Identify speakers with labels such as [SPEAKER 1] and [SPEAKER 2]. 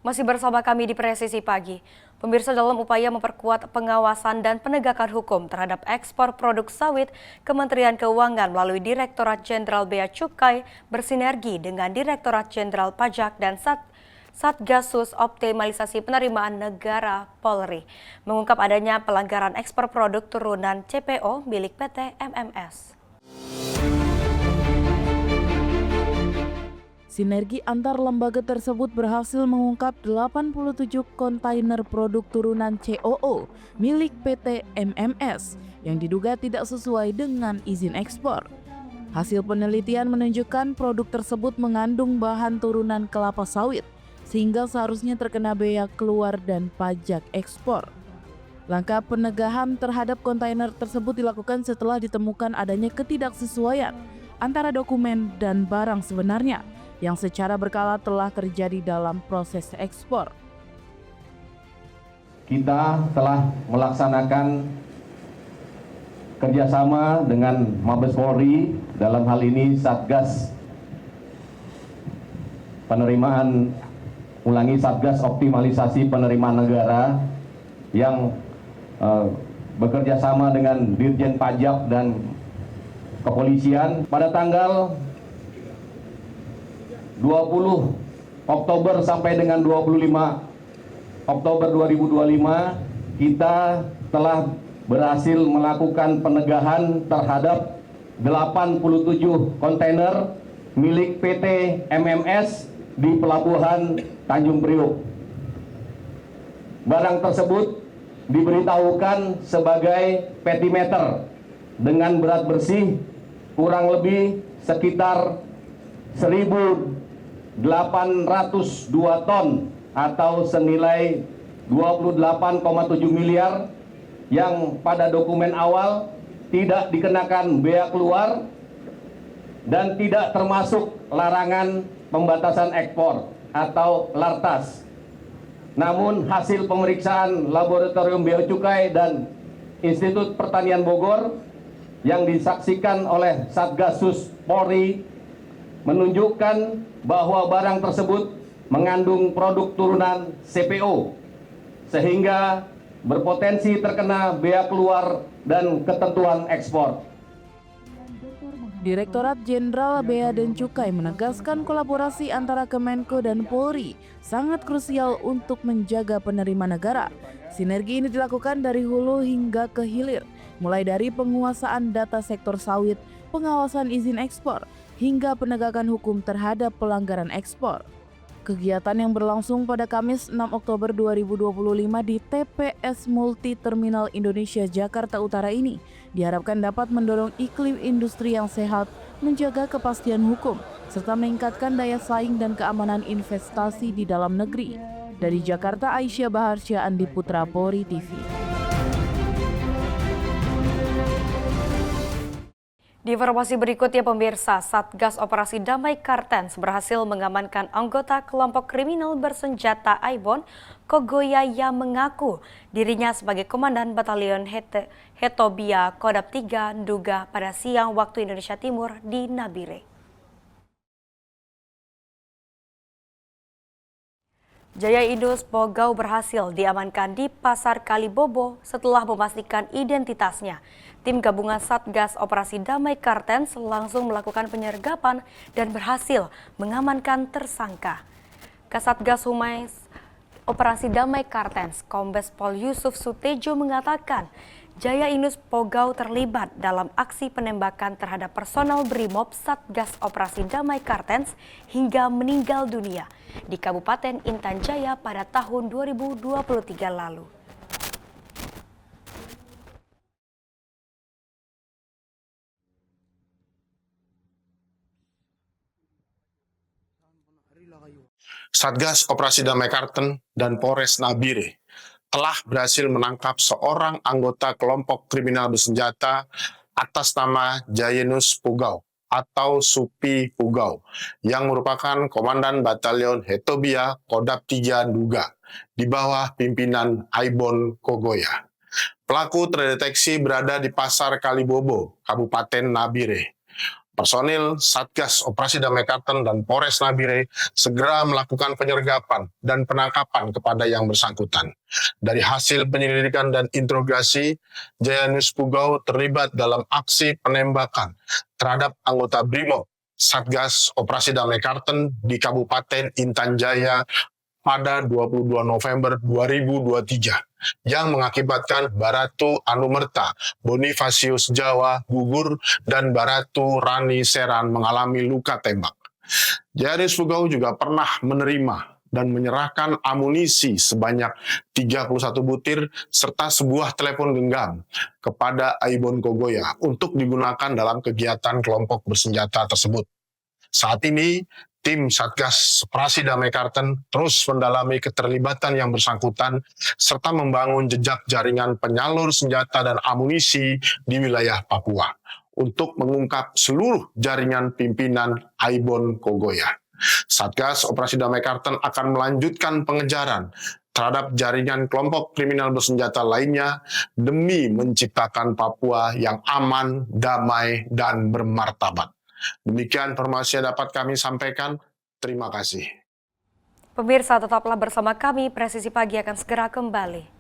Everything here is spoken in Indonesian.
[SPEAKER 1] Masih bersama kami di Presisi Pagi. Pemirsa, dalam upaya memperkuat pengawasan dan penegakan hukum terhadap ekspor produk sawit, Kementerian Keuangan melalui Direktorat Jenderal Bea Cukai bersinergi dengan Direktorat Jenderal Pajak dan Satgasus Optimalisasi Penerimaan Negara Polri mengungkap adanya pelanggaran ekspor produk turunan CPO milik PT MMS.
[SPEAKER 2] Sinergi antar lembaga tersebut berhasil mengungkap 87 kontainer produk turunan COO milik PT MMS yang diduga tidak sesuai dengan izin ekspor. Hasil penelitian menunjukkan produk tersebut mengandung bahan turunan kelapa sawit, sehingga seharusnya terkena bea keluar dan pajak ekspor. Langkah penegahan terhadap kontainer tersebut dilakukan setelah ditemukan adanya ketidaksesuaian antara dokumen dan barang sebenarnya yang secara berkala telah terjadi dalam proses ekspor.
[SPEAKER 3] Kita telah melaksanakan kerjasama dengan Mabes Polri, dalam hal ini Satgas Satgas Optimalisasi Penerimaan Negara yang bekerja sama dengan Dirjen Pajak dan Kepolisian pada tanggal 20 Oktober sampai dengan 25 Oktober 2025 kita telah berhasil melakukan penegahan terhadap 87 kontainer milik PT MMS di Pelabuhan Tanjung Priok. Barang tersebut diberitahukan sebagai petimeter dengan berat bersih kurang lebih sekitar 1.802 ton atau senilai 28,7 miliar yang pada dokumen awal tidak dikenakan bea keluar dan tidak termasuk larangan pembatasan ekspor atau LARTAS. Namun hasil pemeriksaan Laboratorium Bea Cukai dan Institut Pertanian Bogor yang disaksikan oleh Satgasus Polri menunjukkan bahwa barang tersebut mengandung produk turunan CPO sehingga berpotensi terkena bea keluar dan ketentuan ekspor.
[SPEAKER 2] Direktorat Jenderal Bea dan Cukai menegaskan kolaborasi antara Kemenko dan Polri sangat krusial untuk menjaga penerimaan negara. Sinergi ini dilakukan dari hulu hingga ke hilir, mulai dari penguasaan data sektor sawit, pengawasan izin ekspor, hingga penegakan hukum terhadap pelanggaran ekspor. Kegiatan yang berlangsung pada Kamis 6 Oktober 2025 di TPS Multi Terminal Indonesia Jakarta Utara ini diharapkan dapat mendorong iklim industri yang sehat, menjaga kepastian hukum, serta meningkatkan daya saing dan keamanan investasi di dalam negeri. Dari Jakarta, Aisyah Baharsyah, Andi Putra, Polri TV.
[SPEAKER 1] Di informasi berikutnya, pemirsa, Satgas Operasi Damai Kartens berhasil mengamankan anggota kelompok kriminal bersenjata Aibon Kogoya yang mengaku dirinya sebagai Komandan Batalion Hetobia Kodam 3 Nduga pada siang waktu Indonesia Timur di Nabire. Jaya Indus Pogau berhasil diamankan di Pasar Kalibobo setelah memastikan identitasnya. Tim gabungan Satgas Operasi Damai Kartens langsung melakukan penyergapan dan berhasil mengamankan tersangka. Kasatgas Humas Operasi Damai Kartens, Kombes Pol Yusuf Sutejo mengatakan, Jaya Indus Pogau terlibat dalam aksi penembakan terhadap personel Brimob Satgas Operasi Damai Kartens hingga meninggal dunia di Kabupaten Intan Jaya pada tahun 2023 lalu.
[SPEAKER 4] Satgas Operasi Damai Kartens dan Polres Nabire telah berhasil menangkap seorang anggota kelompok kriminal bersenjata atas nama Jayenus Pugau atau Supi Pugau yang merupakan Komandan Batalion Hetobia Kodam 3 Nduga di bawah pimpinan Aibon Kogoya. Pelaku terdeteksi berada di Pasar Kalibobo, Kabupaten Nabire. Personil Satgas Operasi Damai Karten dan Polres Nabire segera melakukan penyergapan dan penangkapan kepada yang bersangkutan. Dari hasil penyelidikan dan interogasi, Jayanus Pugau terlibat dalam aksi penembakan terhadap anggota BRIMOB Satgas Operasi Damai Karten di Kabupaten Intan Jaya pada 22 November 2023 yang mengakibatkan Baratu Anumerta Bonifasius Jawa gugur dan Baratu Rani Seran mengalami luka tembak. Jayanus Pugau juga pernah menerima dan menyerahkan amunisi sebanyak 31 butir serta sebuah telepon genggam kepada Aibon Kogoya untuk digunakan dalam kegiatan kelompok bersenjata tersebut. Saat ini, tim Satgas Operasi Damai Karten terus mendalami keterlibatan yang bersangkutan serta membangun jejak jaringan penyalur senjata dan amunisi di wilayah Papua untuk mengungkap seluruh jaringan pimpinan Aibon Kogoya. Satgas Operasi Damai Karten akan melanjutkan pengejaran terhadap jaringan kelompok kriminal bersenjata lainnya demi menciptakan Papua yang aman, damai, dan bermartabat. Demikian informasi yang dapat kami sampaikan. Terima kasih.
[SPEAKER 1] Pemirsa, tetaplah bersama kami. Presisi Pagi akan segera kembali.